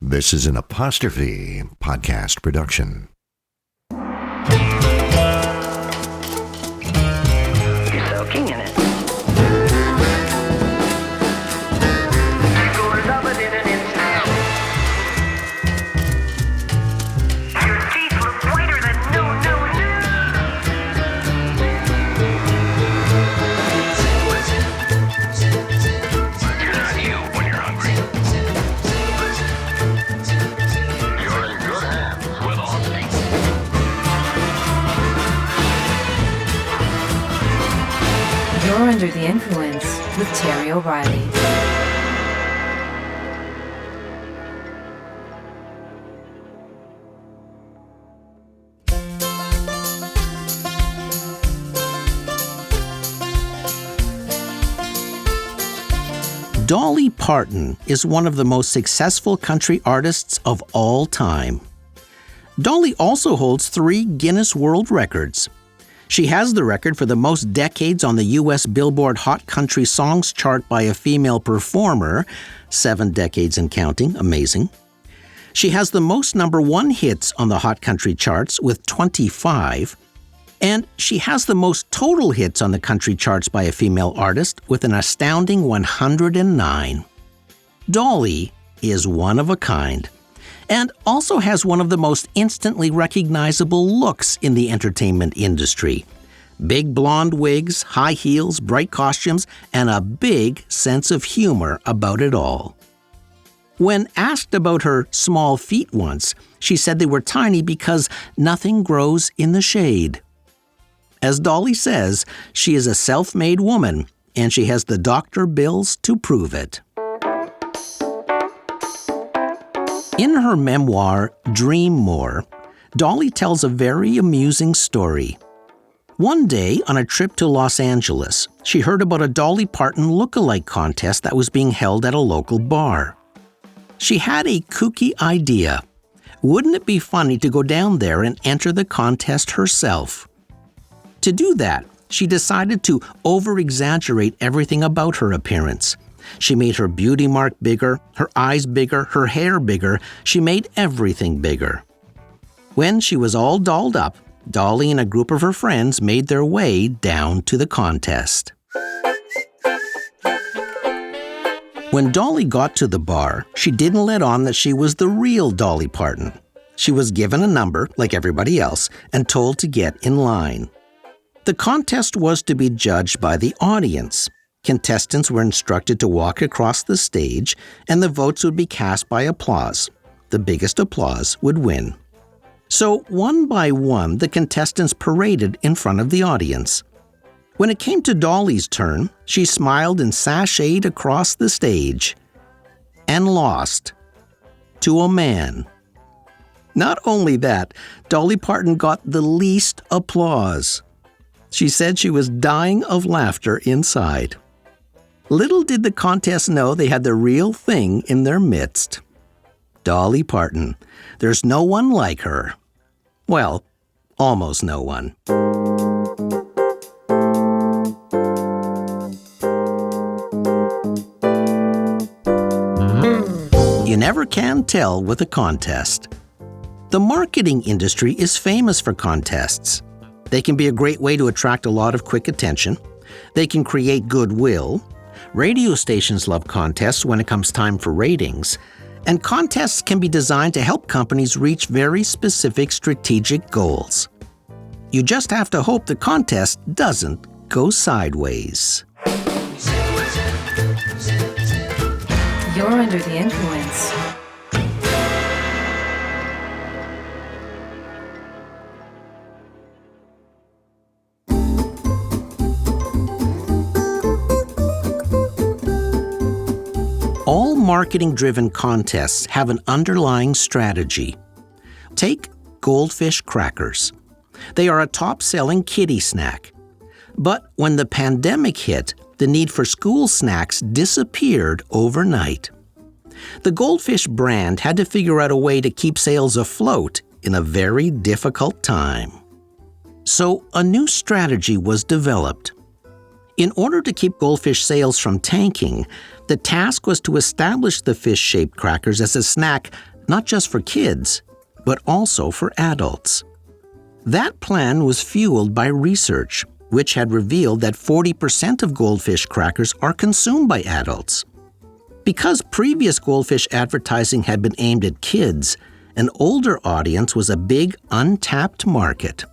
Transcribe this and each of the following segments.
This is an Apostrophe podcast production. You're soaking in it. Your teeth look whiter than no. You're not you when you're hungry. You're in good hands with Austin. You're under the influence with Terry O'Reilly. Dolly Parton is one of the most successful country artists of all time. Dolly also holds 3 Guinness World Records. She has the record for the most decades on the U.S. Billboard Hot Country Songs chart by a female performer, 7 decades and counting, amazing. She has the most #1 hits on the Hot Country charts with 25, and she has the most total hits on the country charts by a female artist with an astounding 109. Dolly is one of a kind, and also has one of the most instantly recognizable looks in the entertainment industry. Big blonde wigs, high heels, bright costumes, and a big sense of humor about it all. When asked about her small feet once, she said they were tiny because nothing grows in the shade. As Dolly says, she is a self-made woman, and she has the doctor bills to prove it. In her memoir, Dream More, Dolly tells a very amusing story. One day, on a trip to Los Angeles, she heard about a Dolly Parton look-alike contest that was being held at a local bar. She had a kooky idea. Wouldn't it be funny to go down there and enter the contest herself? To do that, she decided to over-exaggerate everything about her appearance. She made her beauty mark bigger, her eyes bigger, her hair bigger. She made everything bigger. When she was all dolled up, Dolly and a group of her friends made their way down to the contest. When Dolly got to the bar, she didn't let on that she was the real Dolly Parton. She was given a number, like everybody else, and told to get in line. The contest was to be judged by the audience. Contestants were instructed to walk across the stage, and the votes would be cast by applause. The biggest applause would win. So, one by one, the contestants paraded in front of the audience. When it came to Dolly's turn, she smiled and sashayed across the stage. And lost. To a man. Not only that, Dolly Parton got the least applause. She said she was dying of laughter inside. Little did the contest know they had the real thing in their midst. Dolly Parton. There's no one like her. Well, almost no one. You never can tell with a contest. The marketing industry is famous for contests. They can be a great way to attract a lot of quick attention. They can create goodwill. Radio stations love contests when it comes time for ratings. And contests can be designed to help companies reach very specific strategic goals. You just have to hope the contest doesn't go sideways. You're under the influence. All marketing-driven contests have an underlying strategy. Take Goldfish crackers. They are a top-selling kiddie snack. But when the pandemic hit, the need for school snacks disappeared overnight. The Goldfish brand had to figure out a way to keep sales afloat in a very difficult time. So a new strategy was developed. In order to keep Goldfish sales from tanking, the task was to establish the fish-shaped crackers as a snack not just for kids, but also for adults. That plan was fueled by research, which had revealed that 40% of Goldfish crackers are consumed by adults. Because previous Goldfish advertising had been aimed at kids, an older audience was a big, untapped market.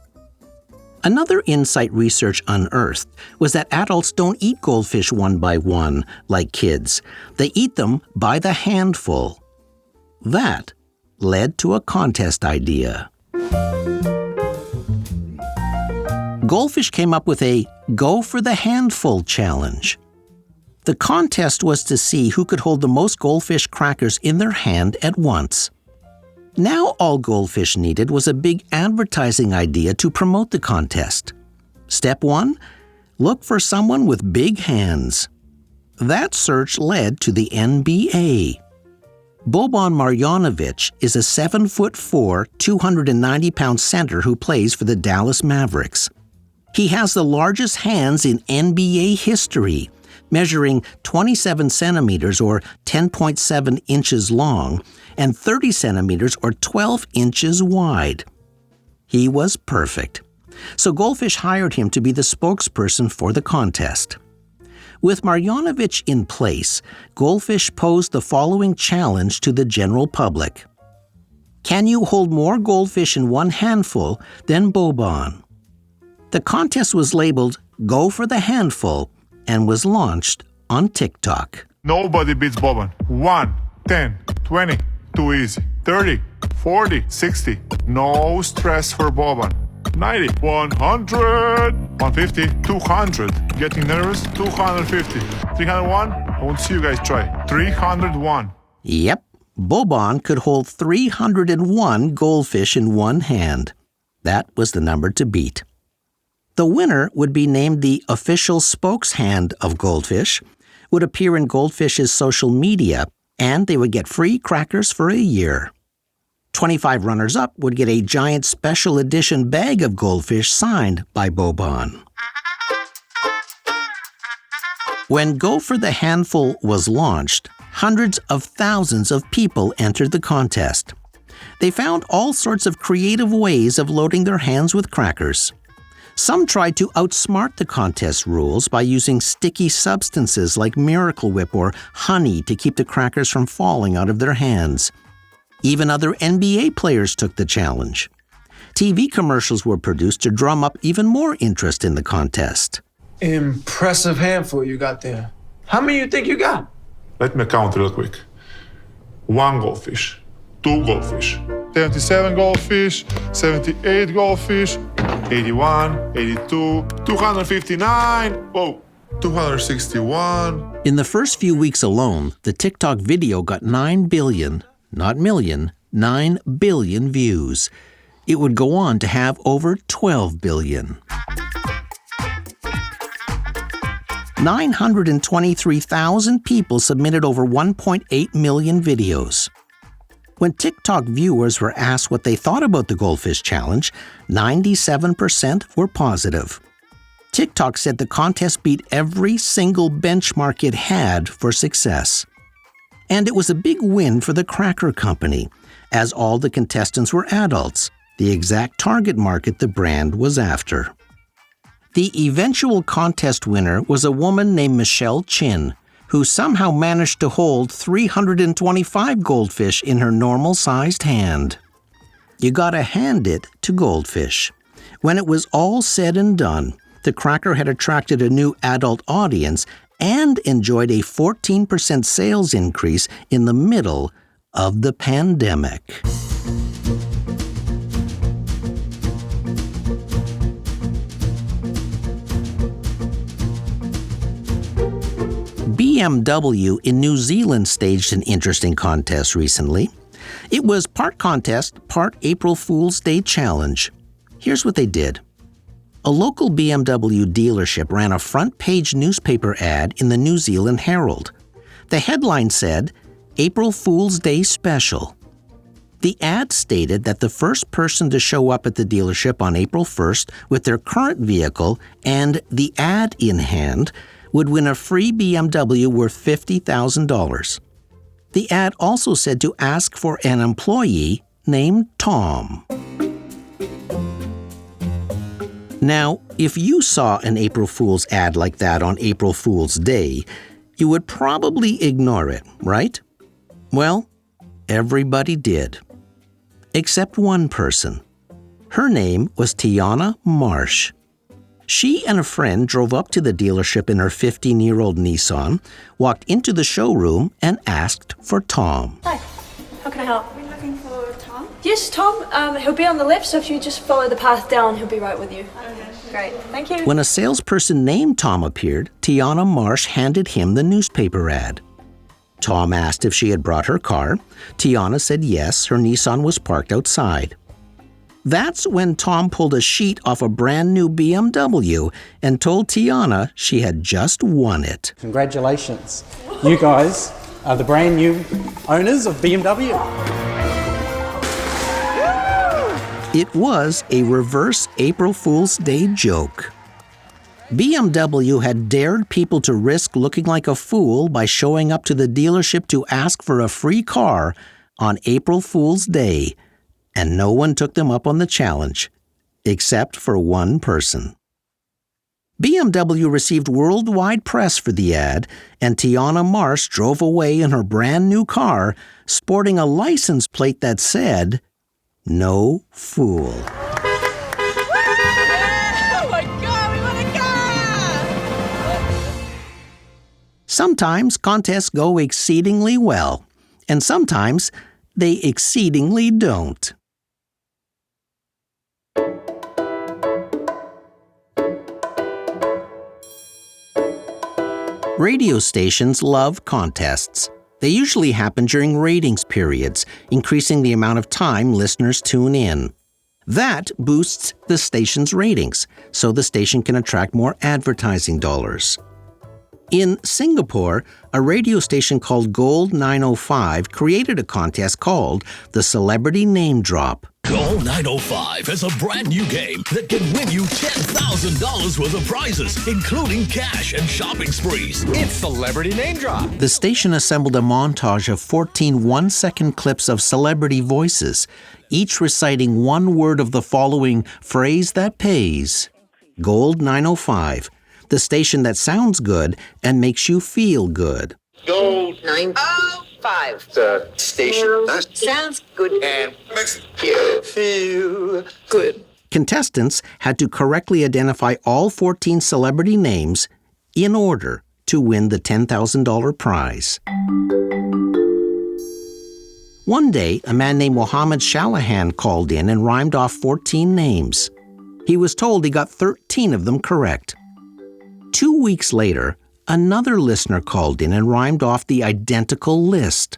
Another insight research unearthed was that adults don't eat Goldfish one by one like kids. They eat them by the handful. That led to a contest idea. Goldfish came up with a Go for the Handful challenge. The contest was to see who could hold the most Goldfish crackers in their hand at once. Now all Goldfish needed was a big advertising idea to promote the contest. Step 1, look for someone with big hands. That search led to the NBA. Boban Marjanovic is a 7'4", 290-pound center who plays for the Dallas Mavericks. He has the largest hands in NBA history, measuring 27 centimeters or 10.7 inches long and 30 centimeters or 12 inches wide. He was perfect. So Goldfish hired him to be the spokesperson for the contest. With Marjanovic in place, Goldfish posed the following challenge to the general public. Can you hold more goldfish in one handful than Boban? The contest was labeled Go for the Handful and was launched on TikTok. Nobody beats Boban. 1, 10, 20, too easy. 30, 40, 60, no stress for Boban. 90, 100, 150, 200. Getting nervous? 250. 301? I want to see you guys try. 301. Yep, Boban could hold 301 goldfish in one hand. That was the number to beat. The winner would be named the official spokeshand of Goldfish, would appear in Goldfish's social media, and they would get free crackers for a year. 25 runners-up would get a giant special edition bag of Goldfish signed by Boban. When Go for the Handful was launched, hundreds of thousands of people entered the contest. They found all sorts of creative ways of loading their hands with crackers. Some tried to outsmart the contest rules by using sticky substances like Miracle Whip or honey to keep the crackers from falling out of their hands. Even other NBA players took the challenge. TV commercials were produced to drum up even more interest in the contest. Impressive handful you got there. How many you think you got? Let me count real quick. 1 goldfish, 2 goldfish, 77 goldfish, 78 goldfish, 81, 82, 259, whoa, 261. In the first few weeks alone, the TikTok video got 9 billion, not million, 9 billion views. It would go on to have over 12 billion. 923,000 people submitted over 1.8 million videos. When TikTok viewers were asked what they thought about the Goldfish Challenge, 97% were positive. TikTok said the contest beat every single benchmark it had for success. And it was a big win for the cracker company, as all the contestants were adults, the exact target market the brand was after. The eventual contest winner was a woman named Michelle Chin, who somehow managed to hold 325 goldfish in her normal-sized hand. You gotta hand it to Goldfish. When it was all said and done, the cracker had attracted a new adult audience and enjoyed a 14% sales increase in the middle of the pandemic. BMW in New Zealand staged an interesting contest recently. It was part contest, part April Fool's Day challenge. Here's what they did. A local BMW dealership ran a front-page newspaper ad in the New Zealand Herald. The headline said, April Fool's Day Special. The ad stated that the first person to show up at the dealership on April 1st with their current vehicle and the ad in hand would win a free BMW worth $50,000. The ad also said to ask for an employee named Tom. Now, if you saw an April Fool's ad like that on April Fool's Day, you would probably ignore it, right? Well, everybody did. Except one person. Her name was Tiana Marsh. She and a friend drove up to the dealership in her 15-year-old Nissan, walked into the showroom, and asked for Tom. Hi, how can I help? Are we looking for Tom? Yes, Tom. He'll be on the left, so if you just follow the path down, he'll be right with you. Okay. Great, thank you. When a salesperson named Tom appeared, Tiana Marsh handed him the newspaper ad. Tom asked if she had brought her car. Tiana said yes, her Nissan was parked outside. That's when Tom pulled a sheet off a brand new BMW and told Tiana she had just won it. Congratulations. You guys are the brand new owners of BMW. It was a reverse April Fool's Day joke. BMW had dared people to risk looking like a fool by showing up to the dealership to ask for a free car on April Fool's Day, and no one took them up on the challenge, except for one person. BMW received worldwide press for the ad, and Tiana Marsh drove away in her brand new car, sporting a license plate that said, "No Fool." Oh my God, we won a car! Sometimes contests go exceedingly well, and sometimes they exceedingly don't. Radio stations love contests. They usually happen during ratings periods, increasing the amount of time listeners tune in. That boosts the station's ratings, so the station can attract more advertising dollars. In Singapore, a radio station called Gold 905 created a contest called the Celebrity Name Drop. Gold 905 is a brand new game that can win you $10,000 worth of prizes, including cash and shopping sprees. It's Celebrity Name Drop. The station assembled a montage of 14 one-second clips of celebrity voices, each reciting one word of the following phrase that pays. Gold 905, the station that sounds good and makes you feel good. Gold 905. The station that sounds good and makes you feel good. Contestants had to correctly identify all 14 celebrity names in order to win the $10,000 prize. One day, a man named Mohammed Shalahan called in and rhymed off 14 names. He was told he got 13 of them correct. 2 weeks later, another listener called in and rhymed off the identical list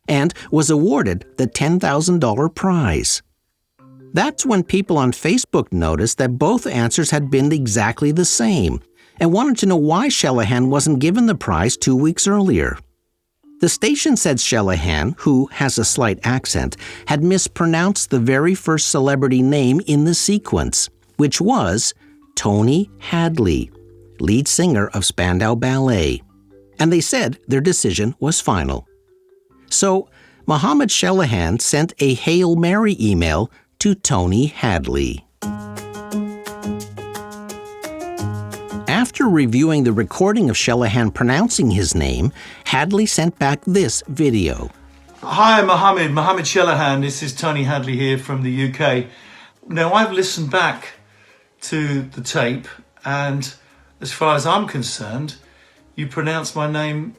and was awarded the $10,000 prize. That's when people on Facebook noticed that both answers had been exactly the same and wanted to know why Shalahan wasn't given the prize 2 weeks earlier. The station said Shalahan, who has a slight accent, had mispronounced the very first celebrity name in the sequence, which was Tony Hadley, lead singer of Spandau Ballet, and they said their decision was final. So, Mohammed Shalahan sent a Hail Mary email to Tony Hadley. After reviewing the recording of Shalahan pronouncing his name, Hadley sent back this video. Hi, Mohammed Shalahan. This is Tony Hadley here from the UK. Now, I've listened back to the tape, and as far as I'm concerned, you pronounced my name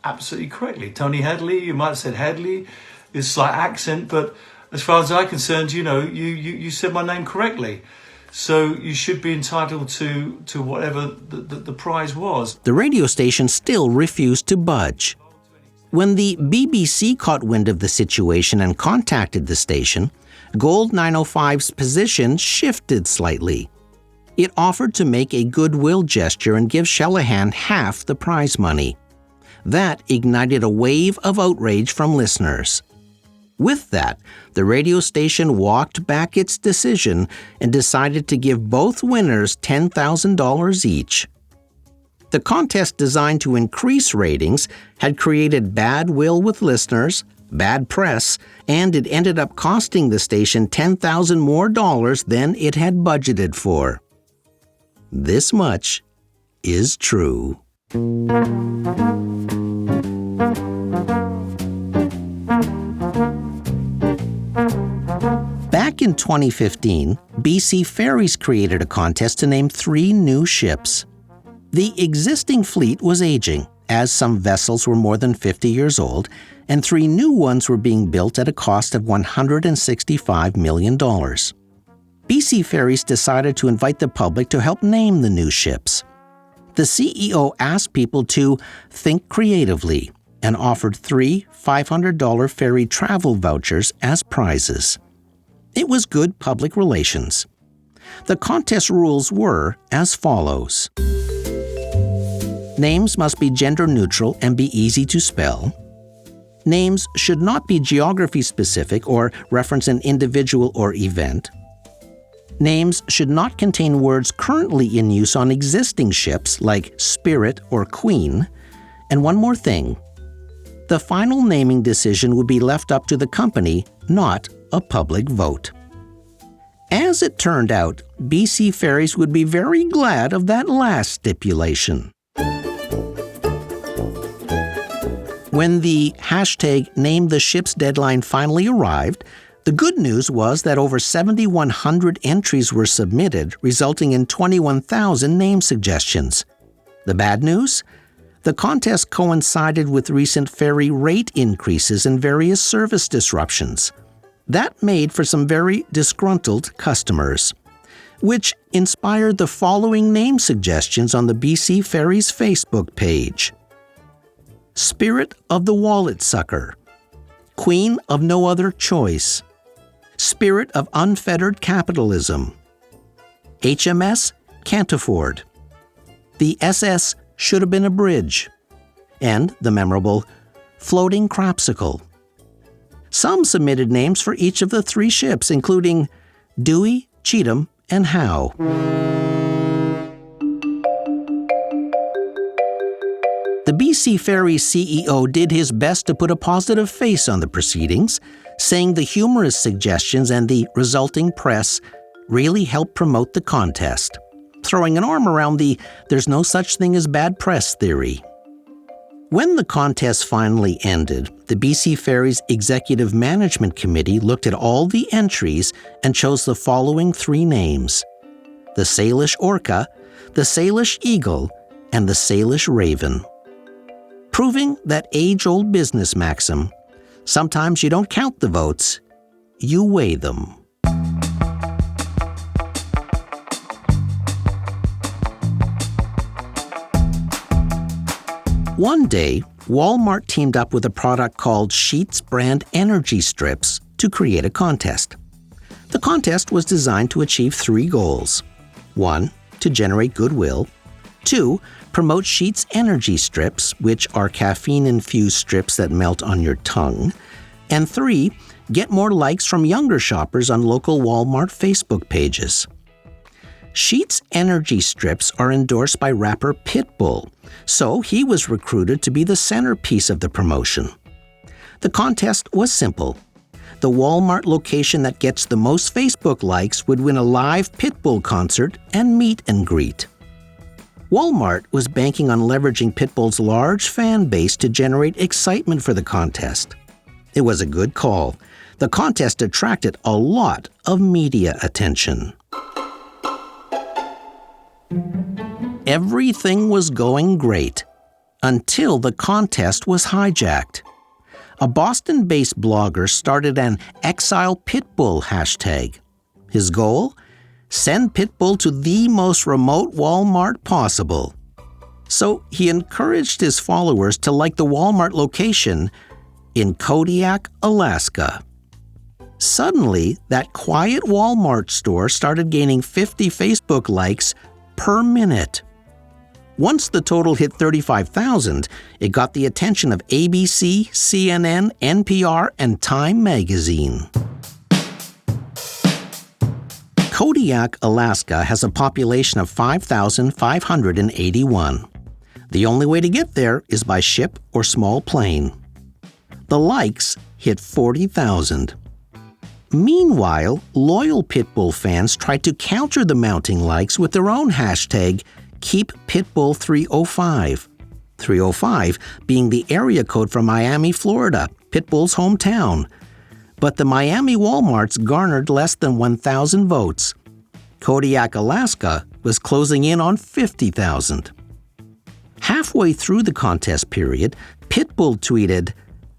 absolutely correctly. Tony Hadley, you might have said Hadley, it's a slight accent, but as far as I'm concerned, you said my name correctly. So you should be entitled to whatever the prize was. The radio station still refused to budge. When the BBC caught wind of the situation and contacted the station, Gold 905's position shifted slightly. It offered to make a goodwill gesture and give Shalahan half the prize money. That ignited a wave of outrage from listeners. With that, the radio station walked back its decision and decided to give both winners $10,000 each. The contest designed to increase ratings had created bad will with listeners, bad press, and it ended up costing the station $10,000 more than it had budgeted for. This much is true. Back in 2015, BC Ferries created a contest to name 3 new ships. The existing fleet was aging, as some vessels were more than 50 years old, and 3 new ones were being built at a cost of $165 million. BC Ferries decided to invite the public to help name the new ships. The CEO asked people to think creatively and offered 3 $500 ferry travel vouchers as prizes. It was good public relations. The contest rules were as follows. Names must be gender neutral and be easy to spell. Names should not be geography specific or reference an individual or event. Names should not contain words currently in use on existing ships like Spirit or Queen. And one more thing. The final naming decision would be left up to the company, not a public vote. As it turned out, BC Ferries would be very glad of that last stipulation. When the #NameTheShips deadline finally arrived, the good news was that over 7,100 entries were submitted, resulting in 21,000 name suggestions. The bad news? The contest coincided with recent ferry rate increases and various service disruptions. That made for some very disgruntled customers, which inspired the following name suggestions on the BC Ferries Facebook page. Spirit of the Wallet Sucker, Queen of No Other Choice, Spirit of Unfettered Capitalism, HMS Can't Afford, the SS Should Have Been a Bridge, and the memorable Floating Crapsicle. Some submitted names for each of the 3 ships, including Dewey, Cheatham, and Howe. The BC Ferries CEO did his best to put a positive face on the proceedings, saying the humorous suggestions and the resulting press really helped promote the contest, throwing an arm around the "there's no such thing as bad press" theory. When the contest finally ended, the BC Ferries Executive Management Committee looked at all the entries and chose the following 3 names: the Salish Orca, the Salish Eagle, and the Salish Raven. Proving that age-old business maxim, sometimes you don't count the votes, you weigh them. One day, Walmart teamed up with a product called Sheetz Brand Energy Strips to create a contest. The contest was designed to achieve 3 goals. 1, to generate goodwill. 2, promote Sheetz Energy Strips, which are caffeine-infused strips that melt on your tongue. And 3, get more likes from younger shoppers on local Walmart Facebook pages. Sheetz Energy Strips are endorsed by rapper Pitbull, so he was recruited to be the centerpiece of the promotion. The contest was simple. The Walmart location that gets the most Facebook likes would win a live Pitbull concert and meet and greet. Walmart was banking on leveraging Pitbull's large fan base to generate excitement for the contest. It was a good call. The contest attracted a lot of media attention. Everything was going great until the contest was hijacked. A Boston-based blogger started an Exile Pitbull hashtag. His goal? Send Pitbull to the most remote Walmart possible. So he encouraged his followers to like the Walmart location in Kodiak, Alaska. Suddenly, that quiet Walmart store started gaining 50 Facebook likes per minute. Once the total hit 35,000, it got the attention of ABC, CNN, NPR, and Time magazine. Kodiak, Alaska has a population of 5,581. The only way to get there is by ship or small plane. The likes hit 40,000. Meanwhile, loyal Pitbull fans tried to counter the mounting likes with their own hashtag, #KeepPitbull305. 305 being the area code for Miami, Florida, Pitbull's hometown. But the Miami Walmarts garnered less than 1,000 votes. Kodiak, Alaska was closing in on 50,000. Halfway through the contest period, Pitbull tweeted,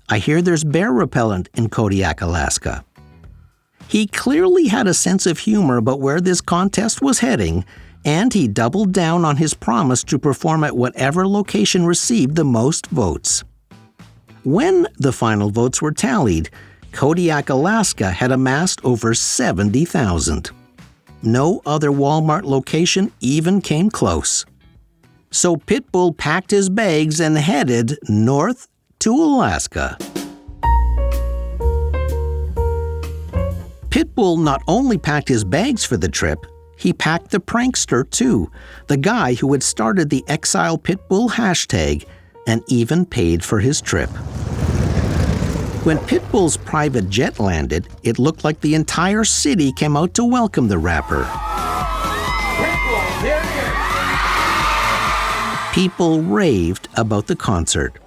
"I hear there's bear repellent in Kodiak, Alaska." He clearly had a sense of humor about where this contest was heading, and he doubled down on his promise to perform at whatever location received the most votes. When the final votes were tallied, Kodiak, Alaska had amassed over 70,000. No other Walmart location even came close. So Pitbull packed his bags and headed north to Alaska. Pitbull not only packed his bags for the trip, he packed the prankster too, the guy who had started the Exile Pitbull hashtag and even paid for his trip. When Pitbull's private jet landed, it looked like the entire city came out to welcome the rapper. People raved about the concert.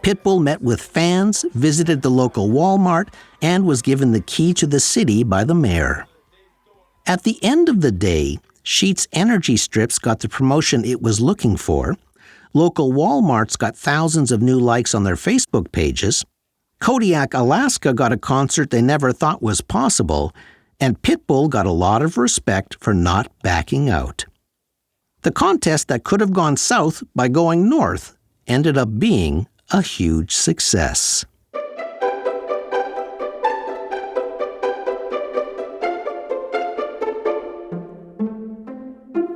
Pitbull met with fans, visited the local Walmart, and was given the key to the city by the mayor. At the end of the day, Sheetz Energy Strips got the promotion it was looking for, local Walmarts got thousands of new likes on their Facebook pages, Kodiak, Alaska got a concert they never thought was possible, and Pitbull got a lot of respect for not backing out. The contest that could have gone south by going north ended up being a huge success.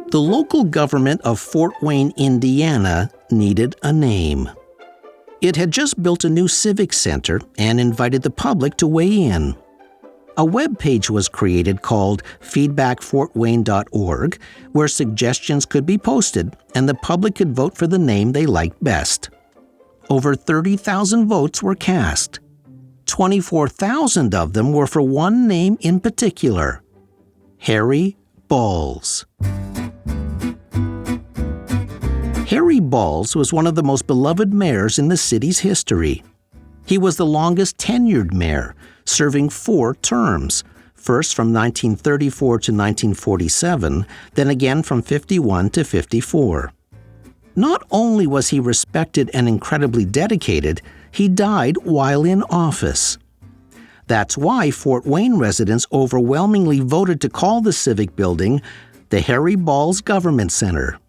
The local government of Fort Wayne, Indiana, needed a name. It had just built a new civic center and invited the public to weigh in. A web page was created called feedbackfortwayne.org, where suggestions could be posted and the public could vote for the name they liked best. Over 30,000 votes were cast. 24,000 of them were for one name in particular, Harry Baals. Harry Baals was one of the most beloved mayors in the city's history. He was the longest tenured mayor, serving 4 terms, first from 1934 to 1947, then again from 51 to 54. Not only was he respected and incredibly dedicated, he died while in office. That's why Fort Wayne residents overwhelmingly voted to call the civic building the Harry Baals Government Center.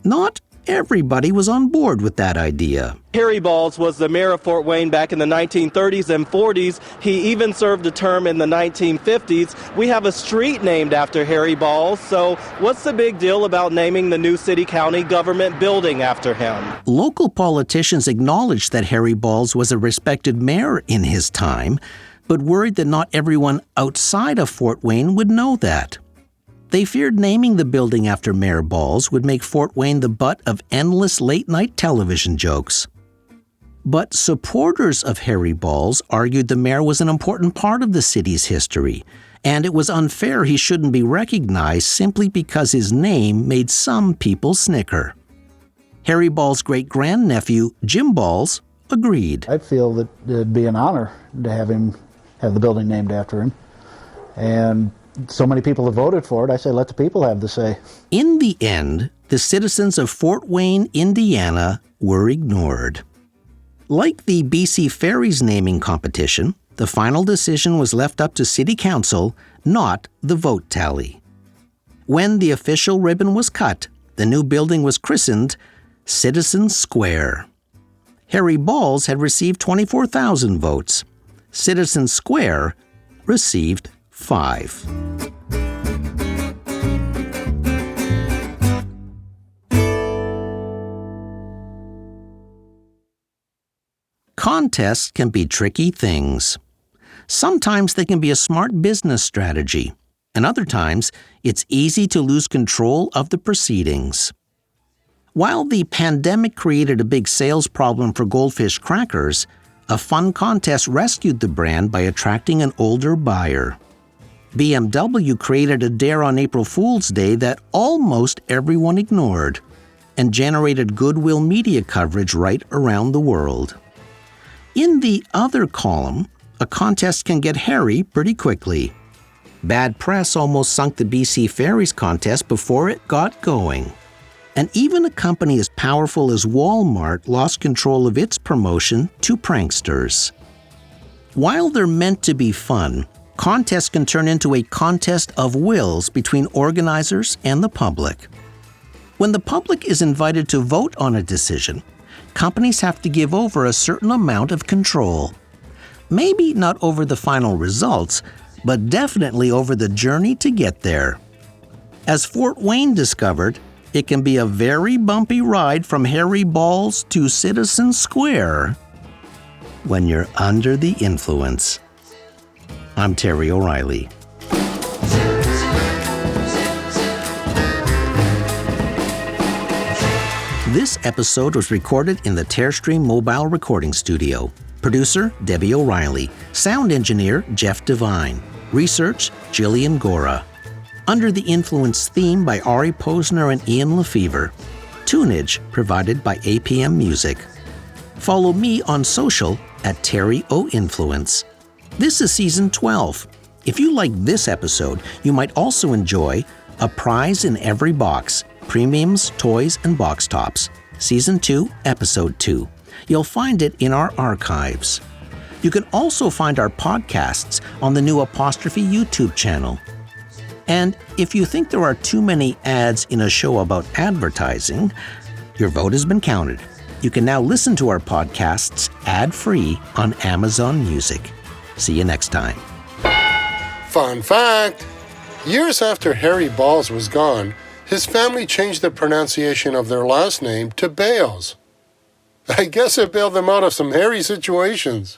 Not everybody was on board with that idea. Harry Baals was the mayor of Fort Wayne back in the 1930s and 40s. He even served a term in the 1950s. We have a street named after Harry Baals, so what's the big deal about naming the new city-county government building after him? Local politicians acknowledged that Harry Baals was a respected mayor in his time, but worried that not everyone outside of Fort Wayne would know that. They feared naming the building after Mayor Baals would make Fort Wayne the butt of endless late-night television jokes. But supporters of Harry Baals argued the mayor was an important part of the city's history, and it was unfair he shouldn't be recognized simply because his name made some people snicker. Harry Baals' great-grandnephew, Jim Baals, agreed. I feel that it'd be an honor to have the building named after him. And so many people have voted for it, I say let the people have the say. In the end, the citizens of Fort Wayne, Indiana, were ignored. Like the BC Ferries naming competition, the final decision was left up to City Council, not the vote tally. When the official ribbon was cut, the new building was christened Citizen Square. Harry Baals had received 24,000 votes. Citizen Square received 5. Contests can be tricky things. Sometimes they can be a smart business strategy, and other times it's easy to lose control of the proceedings. While the pandemic created a big sales problem for Goldfish crackers, a fun contest rescued the brand by attracting an older buyer. BMW created a dare on April Fool's Day that almost everyone ignored and generated goodwill media coverage right around the world. In the other column, a contest can get hairy pretty quickly. Bad press almost sunk the BC Ferries contest before it got going. And even a company as powerful as Walmart lost control of its promotion to pranksters. While they're meant to be fun, contests can turn into a contest of wills between organizers and the public. When the public is invited to vote on a decision, companies have to give over a certain amount of control. Maybe not over the final results, but definitely over the journey to get there. As Fort Wayne discovered, it can be a very bumpy ride from Harry Baals to Citizen Square when you're under the influence. I'm Terry O'Reilly. This episode was recorded in the Terrestream Mobile Recording Studio. Producer, Debbie O'Reilly. Sound engineer, Jeff Devine. Research, Jillian Gora. Under the Influence theme by Ari Posner and Ian Lefevre. Tunage provided by APM Music. Follow me on social at Terry O Influence. This is Season 12. If you like this episode, you might also enjoy A Prize in Every Box, Premiums, Toys, and Box Tops. Season 2, Episode 2. You'll find it in our archives. You can also find our podcasts on the new Apostrophe YouTube channel. And if you think there are too many ads in a show about advertising, your vote has been counted. You can now listen to our podcasts ad-free on Amazon Music. See you next time. Fun fact! Years after Harry Baals was gone, his family changed the pronunciation of their last name to Baals. I guess it bailed them out of some hairy situations.